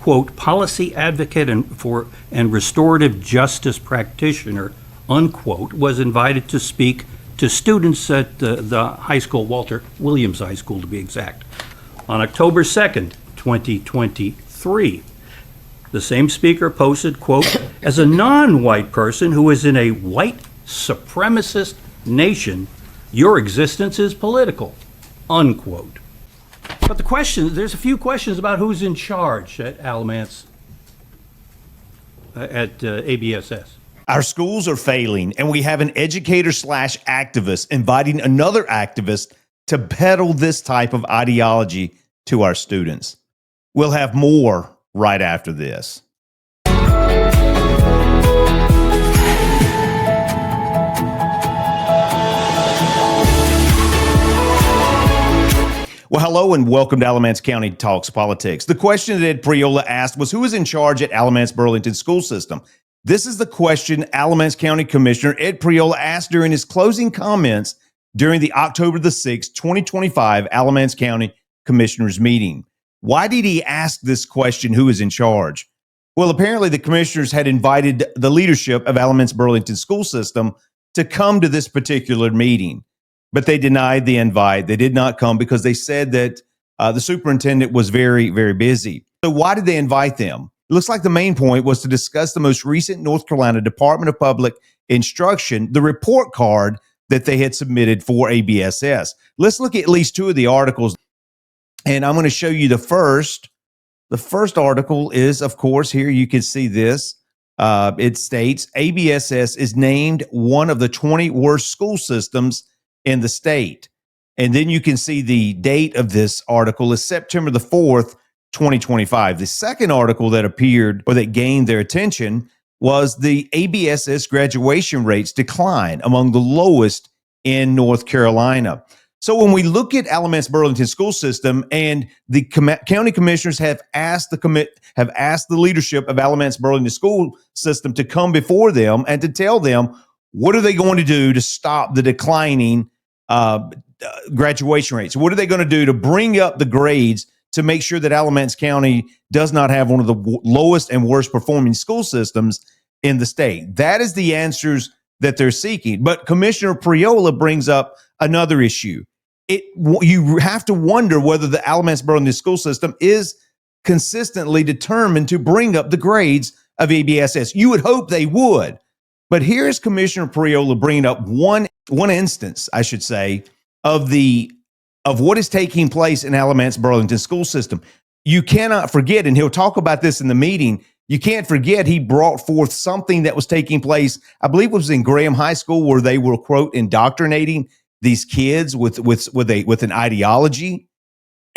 quote, policy advocate and restorative justice practitioner, unquote, was invited to speak to students at the high school, Walter Williams High School to be exact, on October 2nd, 2023. The same speaker posted, quote, as a non-white person who is in a white supremacist nation, your existence is political, unquote. But there's a few questions about who's in charge at Alamance, at ABSS. Our schools are failing, and we have an educator/activist inviting another activist to peddle this type of ideology to our students. We'll have more right after this. Well, hello and welcome to Alamance County Talks Politics. The question that Ed Priola asked was, who is in charge at Alamance Burlington School System? This is the question Alamance County Commissioner Ed Priola asked during his closing comments during the October the 6th, 2025 Alamance County Commissioners meeting. Why did he ask this question, who is in charge? Well, apparently the commissioners had invited the leadership of Alamance Burlington School System to come to this particular meeting, but they denied the invite. They did not come because they said that the superintendent was very, very busy. So why did they invite them? It looks like the main point was to discuss the most recent North Carolina Department of Public Instruction, the report card that they had submitted for ABSS. Let's look at least two of the articles, and I'm going to show you the first. The first article is, of course, here you can see this. It states ABSS is named one of the 20 worst school systems in the state. And then you can see the date of this article is September the 4th, 2025. The second article that appeared or that gained their attention was the ABSS graduation rates decline among the lowest in North Carolina. So when we look at Alamance Burlington School System, and the county commissioners have asked the leadership of Alamance Burlington School System to come before them and to tell them what are they going to do to stop the declining graduation rates. What are they going to do to bring up the grades to make sure that Alamance County does not have one of the lowest and worst performing school systems in the state? That is the answers that they're seeking. But Commissioner Priola brings up another issue. You have to wonder whether the Alamance Burlington School System is consistently determined to bring up the grades of ABSS. You would hope they would. But here's Commissioner Priola bringing up one instance, I should say, of what is taking place in Alamance Burlington School System. You cannot forget, and he'll talk about this in the meeting, you can't forget he brought forth something that was taking place, I believe it was in Graham High School, where they were, quote, indoctrinating these kids with an ideology.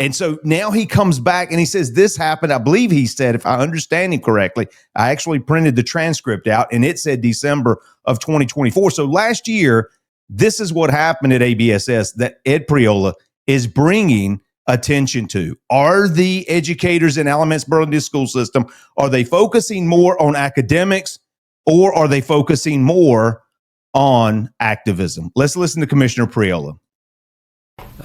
And so now he comes back and he says this happened. I believe he said, if I understand him correctly, I actually printed the transcript out and it said December of 2024. So last year, this is what happened at ABSS that Ed Priola is bringing attention to. Are the educators in Alamance Burlington School System, are they focusing more on academics or are they focusing more on activism? Let's listen to Commissioner Priola.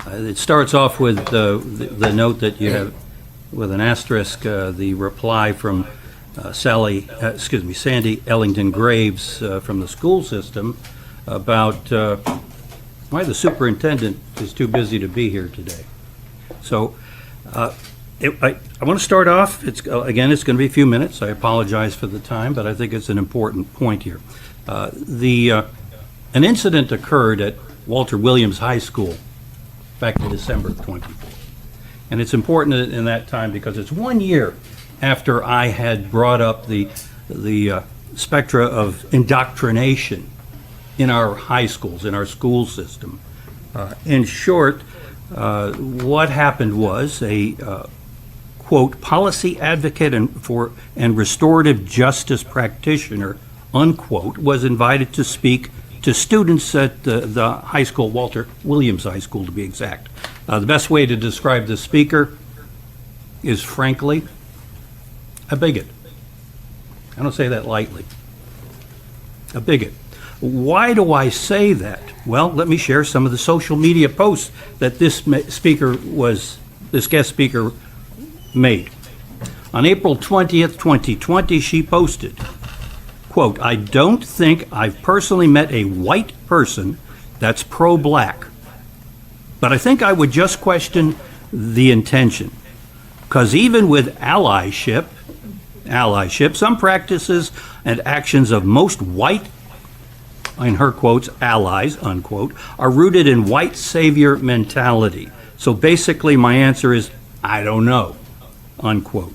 It starts off with the note that you have with an asterisk, the reply from Sandy Ellington Graves from the school system about why the superintendent is too busy to be here today. So I want to start off, it's going to be a few minutes. I apologize for the time, but I think it's an important point here. An incident occurred at Walter Williams High School back in December of 24. And it's important in that time because it's 1 year after I had brought up the spectra of indoctrination in our high schools, in our school system. In short, what happened was a quote, policy advocate and restorative justice practitioner, unquote, was invited to speak to students at the high school, Walter Williams High School to be exact. The best way to describe the speaker is, frankly, a bigot. I don't say that lightly. A bigot. Why do I say that? Well, let me share some of the social media posts that this guest speaker made. On April 20th, 2020, she posted, quote, "I don't think I've personally met a white person that's pro-black, but I think I would just question the intention. Because even with allyship, some practices and actions of most white, in her quotes, allies, unquote, are rooted in white savior mentality. So basically my answer is, I don't know," unquote.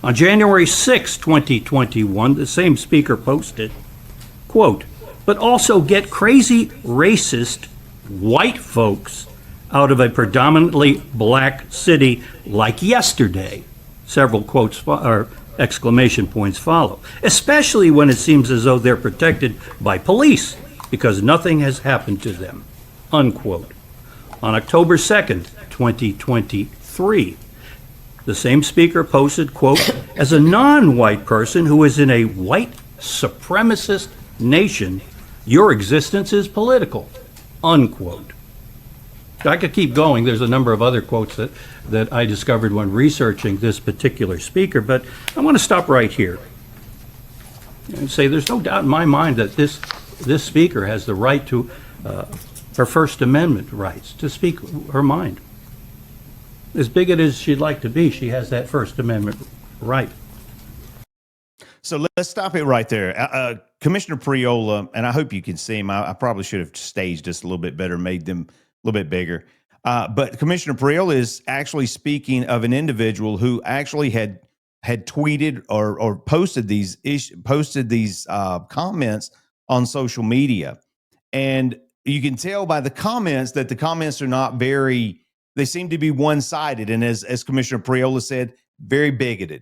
On January 6, 2021, the same speaker posted, quote, "But also get crazy racist white folks out of a predominantly black city like yesterday." Several quotes or exclamation points follow, especially when it seems as though they're protected by police because nothing has happened to them, unquote. On October 2nd, 2023, the same speaker posted, quote, "As a non-white person who is in a white supremacist nation, your existence is political," unquote. I could keep going. There's a number of other quotes that I discovered when researching this particular speaker, but I want to stop right here and say there's no doubt in my mind that this speaker has the right to her First Amendment rights to speak her mind. As bigoted as she'd like to be, she has that First Amendment right. So let's stop it right there. Commissioner Priola, and I hope you can see him. I probably should have staged this a little bit better, made them a little bit bigger. But Commissioner Priola is actually speaking of an individual who actually had tweeted or posted these comments on social media, and you can tell by the comments that the comments are not very. They seem to be one-sided, and as Commissioner Priola said, very bigoted,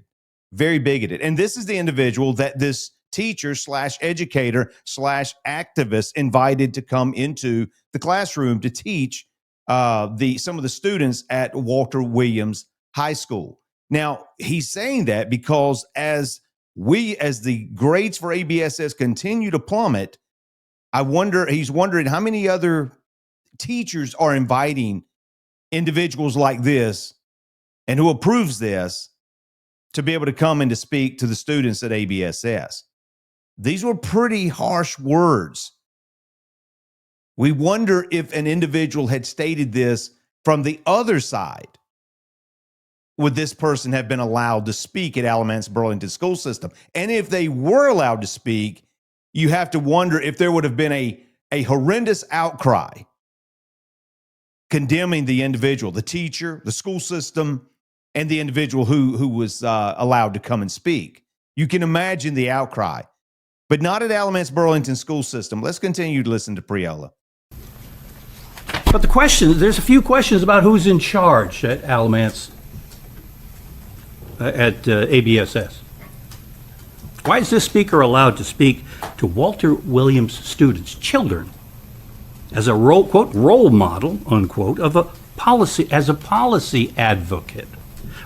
very bigoted. And this is the individual that this teacher / educator / activist invited to come into the classroom to teach some of the students at Walter Williams High School. Now, he's saying that because as the grades for ABSS continue to plummet, he's wondering how many other teachers are inviting individuals like this and who approves this to be able to come and to speak to the students at ABSS. These were pretty harsh words. We wonder if an individual had stated this from the other side, would this person have been allowed to speak at Alamance Burlington School System? And if they were allowed to speak, you have to wonder if there would have been a horrendous outcry condemning the individual, the teacher, the school system, and the individual who was allowed to come and speak. You can imagine the outcry, but not at Alamance Burlington School System. Let's continue to listen to Priola. But there's a few questions about who's in charge at Alamance, at ABSS. Why is this speaker allowed to speak to Walter Williams students, children, as a role model, unquote, of a policy, as a policy advocate?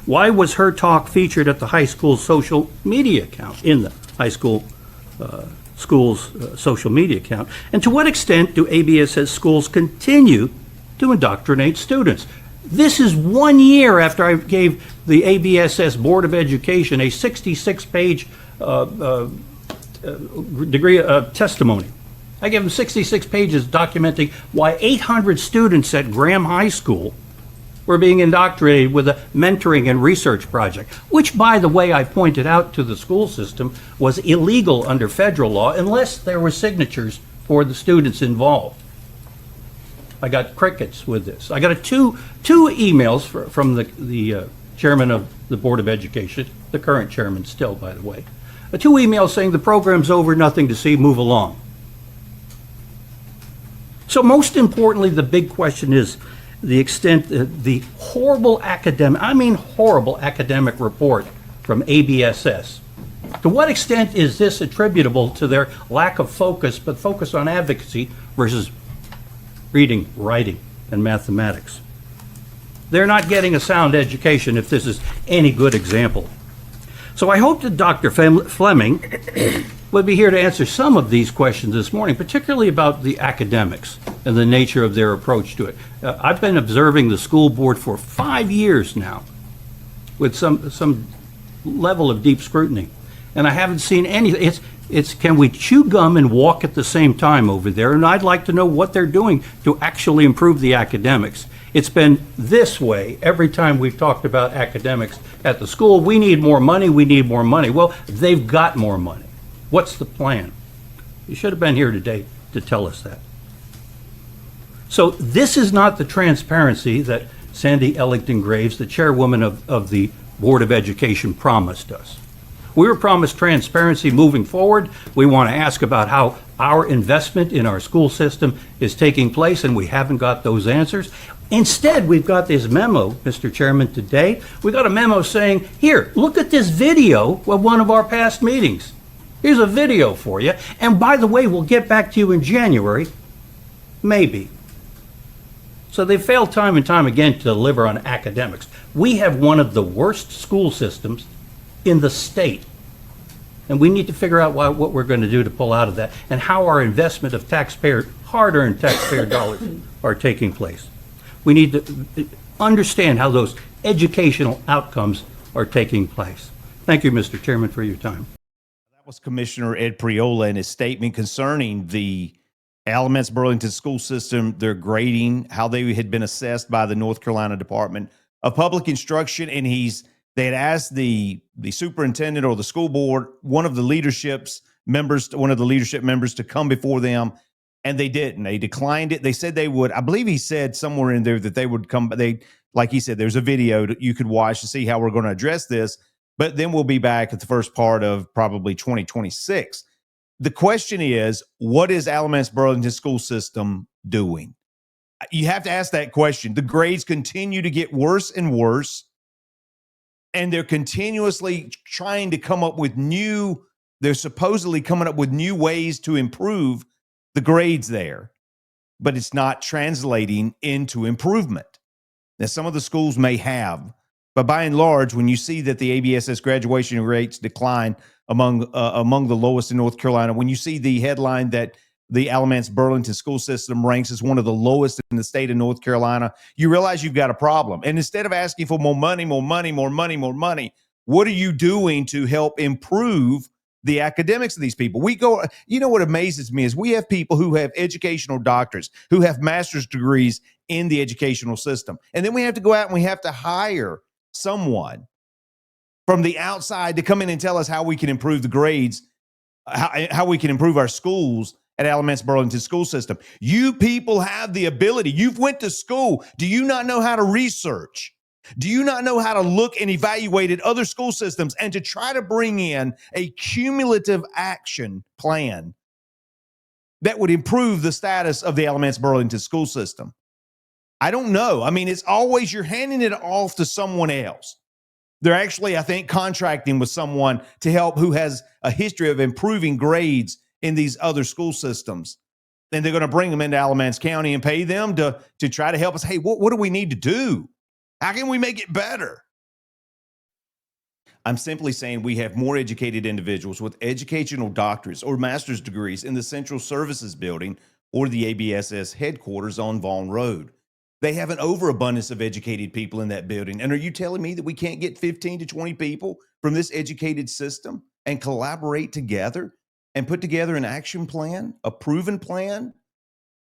Why was her talk featured at the high school social media account, in the high school school's social media account? And to what extent do ABSS schools continue to indoctrinate students? This is 1 year after I gave the ABSS Board of Education a 66-page degree testimony. I gave them 66 pages documenting why 800 students at Graham High School were being indoctrinated with a mentoring and research project, which, by the way, I pointed out to the school system was illegal under federal law unless there were signatures for the students involved. I got crickets with this. I got two emails from the chairman of the Board of Education, the current chairman still, by the way. 2 emails saying the program's over, nothing to see, move along. So most importantly, the big question is the extent, the horrible academic report from ABSS. To what extent is this attributable to their lack of focus, but focus on advocacy versus reading, writing, and mathematics? They're not getting a sound education if this is any good example. So I hope that Dr. Fleming would be here to answer some of these questions this morning, particularly about the academics and the nature of their approach to it. I've been observing the school board for 5 years now with some level of deep scrutiny. And I haven't seen any, it's can we chew gum and walk at the same time over there? And I'd like to know what they're doing to actually improve the academics. It's been this way every time we've talked about academics at the school. We need more money, we need more money. Well, they've got more money. What's the plan? You should have been here today to tell us that. So this is not the transparency that Sandy Ellington Graves, the chairwoman of the Board of Education, promised us. We were promised transparency moving forward. We want to ask about how our investment in our school system is taking place, and we haven't got those answers. Instead, we've got this memo, Mr. Chairman, today. We got a memo saying, here, look at this video of one of our past meetings. Here's a video for you. And by the way, we'll get back to you in January, maybe. So they failed time and time again to deliver on academics. We have one of the worst school systems in the state. And we need to figure out what we're going to do to pull out of that and how our investment of hard-earned taxpayer dollars are taking place. We need to understand how those educational outcomes are taking place. Thank you, Mr. Chairman, for your time. That was Commissioner Ed Priola in his statement concerning the Alamance Burlington School System, their grading, how they had been assessed by the North Carolina Department of Public Instruction, and they had asked the superintendent or the school board, one of the leadership members to come before them, and they didn't. They declined it. They said they would. I believe he said somewhere in there that they would come. Like he said, there's a video that you could watch to see how we're going to address this, but then we'll be back at the first part of probably 2026. The question is, what is Alamance Burlington School System doing? You have to ask that question. The grades continue to get worse and worse, and they're continuously trying to come up with they're supposedly coming up with new ways to improve the grades there, but it's not translating into improvement. Now, some of the schools may have, but by and large, when you see that the ABSS graduation rates decline among the lowest in North Carolina, when you see the headline that the Alamance Burlington School System ranks as one of the lowest in the state of North Carolina, you realize you've got a problem. And instead of asking for more money, what are you doing to help improve the academics of these people? You know what amazes me is we have people who have educational doctorates, who have master's degrees in the educational system. And then we have to go out and we have to hire someone from the outside to come in and tell us how we can improve the grades, how we can improve our schools at Alamance Burlington School System. You people have the ability. You've went to school. Do you not know how to research? Do you not know how to look and evaluate at other school systems and to try to bring in a cumulative action plan that would improve the status of the Alamance Burlington School System? I don't know. I mean, it's always you're handing it off to someone else. They're actually, I think, contracting with someone to help who has a history of improving grades in these other school systems. And they're going to bring them into Alamance County and pay them to try to help us. Hey, what do we need to do? How can we make it better? I'm simply saying we have more educated individuals with educational doctorates or master's degrees in the Central Services Building or the ABSS headquarters on Vaughn Road. They have an overabundance of educated people in that building. And are you telling me that we can't get 15 to 20 people from this educated system and collaborate together and put together an action plan, a proven plan?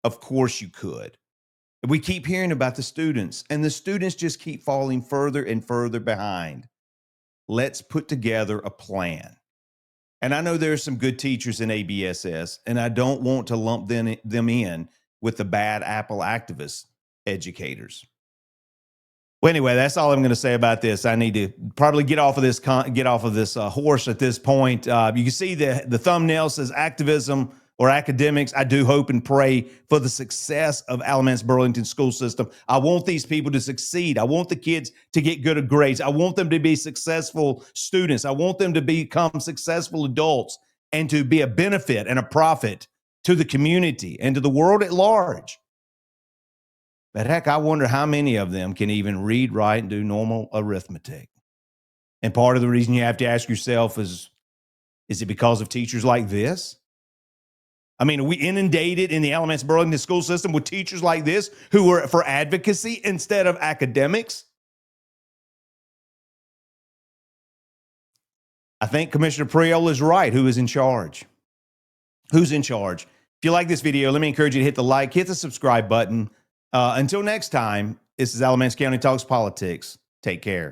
Of course you could. We keep hearing about the students, and the students just keep falling further and further behind. Let's put together a plan. And I know there are some good teachers in ABSS, and I don't want to lump them in with the bad apple activist educators. Well, anyway, that's all I'm going to say about this. I need to probably get off of this horse at this point. You can see the thumbnail says activism or academics. I do hope and pray for the success of Alamance Burlington School System. I want these people to succeed. I want the kids to get good grades. I want them to be successful students. I want them to become successful adults and to be a benefit and a profit to the community and to the world at large. But heck, I wonder how many of them can even read, write, and do normal arithmetic. And part of the reason you have to ask yourself is it because of teachers like this? I mean, are we inundated in the Alamance Burlington School System with teachers like this who are for advocacy instead of academics? I think Commissioner Priola is right. Who is in charge? Who's in charge? If you like this video, let me encourage you to hit the like, hit the subscribe button. Until next time, this is Alamance County Talks Politics. Take care.